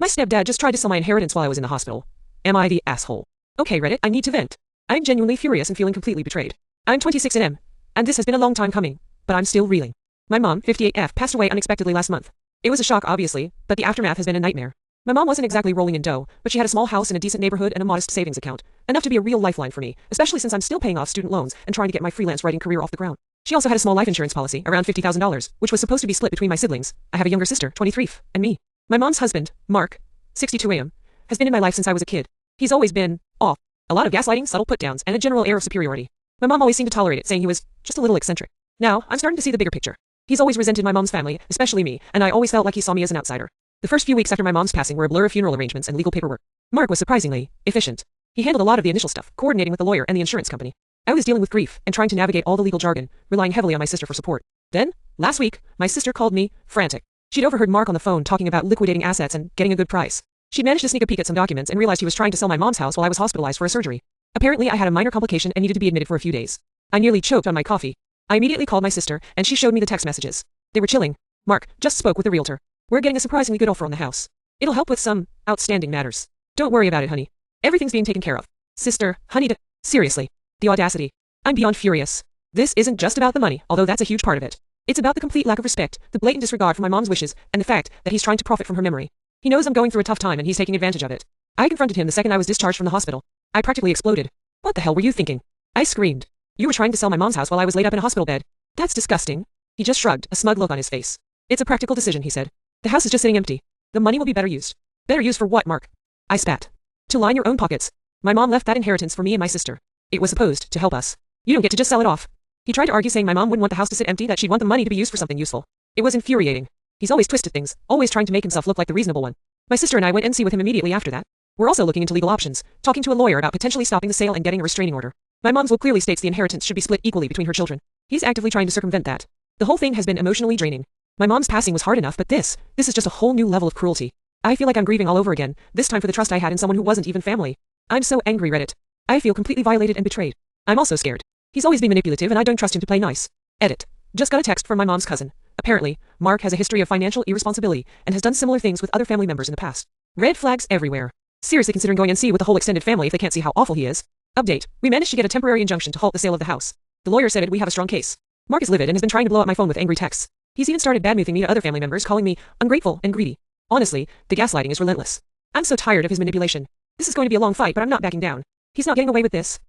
My stepdad just tried to sell my inheritance while I was in the hospital. Am I the asshole? Okay, Reddit, I need to vent. I'm genuinely furious and feeling completely betrayed. I'm 26 and and this has been a long time coming, but I'm still reeling. My mom, 58F, passed away unexpectedly last month. It was a shock, obviously, but the aftermath has been a nightmare. My mom wasn't exactly rolling in dough, but she had a small house in a decent neighborhood and a modest savings account, enough to be a real lifeline for me, especially since I'm still paying off student loans and trying to get my freelance writing career off the ground. She also had a small life insurance policy, around $50,000, which was supposed to be split between my siblings. I have a younger sister, 23, and me. My mom's husband, Mark, 62 AM, has been in my life since I was a kid. He's always been off. A lot of gaslighting, subtle put-downs, and a general air of superiority. My mom always seemed to tolerate it, saying he was just a little eccentric. Now, I'm starting to see the bigger picture. He's always resented my mom's family, especially me, and I always felt like he saw me as an outsider. The first few weeks after my mom's passing were a blur of funeral arrangements and legal paperwork. Mark was surprisingly efficient. He handled a lot of the initial stuff, coordinating with the lawyer and the insurance company. I was dealing with grief and trying to navigate all the legal jargon, relying heavily on my sister for support. Then, last week, my sister called me, frantic. She'd overheard Mark on the phone talking about liquidating assets and getting a good price. She'd managed to sneak a peek at some documents and realized he was trying to sell my mom's house while I was hospitalized for a surgery. Apparently, I had a minor complication and needed to be admitted for a few days. I nearly choked on my coffee. I immediately called my sister, and she showed me the text messages. They were chilling. Mark just spoke with the realtor. We're getting a surprisingly good offer on the house. It'll help with some outstanding matters. Don't worry about it, honey. Everything's being taken care of. Sister, honey, seriously. The audacity. I'm beyond furious. This isn't just about the money, although that's a huge part of it. It's about the complete lack of respect, the blatant disregard for my mom's wishes, and the fact that he's trying to profit from her memory. He knows I'm going through a tough time and he's taking advantage of it. I confronted him the second I was discharged from the hospital. I practically exploded. What the hell were you thinking? I screamed. You were trying to sell my mom's house while I was laid up in a hospital bed. That's disgusting. He just shrugged, a smug look on his face. It's a practical decision, he said. The house is just sitting empty. The money will be better used. Better used for what, Mark? I spat. To line your own pockets. My mom left that inheritance for me and my sister. It was supposed to help us. You don't get to just sell it off. He tried to argue saying my mom wouldn't want the house to sit empty, that she'd want the money to be used for something useful. It was infuriating. He's always twisted things, always trying to make himself look like the reasonable one. My sister and I went NC with him immediately after that. We're also looking into legal options, talking to a lawyer about potentially stopping the sale and getting a restraining order. My mom's will clearly states the inheritance should be split equally between her children. He's actively trying to circumvent that. The whole thing has been emotionally draining. My mom's passing was hard enough, but this is just a whole new level of cruelty. I feel like I'm grieving all over again, this time for the trust I had in someone who wasn't even family. I'm so angry, Reddit. I feel completely violated and betrayed. I'm also scared. He's always been manipulative and I don't trust him to play nice. Edit. Just got a text from my mom's cousin. Apparently, Mark has a history of financial irresponsibility and has done similar things with other family members in the past. Red flags everywhere. Seriously considering going NC with the whole extended family if they can't see how awful he is. Update. We managed to get a temporary injunction to halt the sale of the house. The lawyer said we have a strong case. Mark is livid and has been trying to blow up my phone with angry texts. He's even started badmouthing me to other family members, calling me ungrateful and greedy. Honestly, the gaslighting is relentless. I'm so tired of his manipulation. This is going to be a long fight, but I'm not backing down. He's not getting away with this.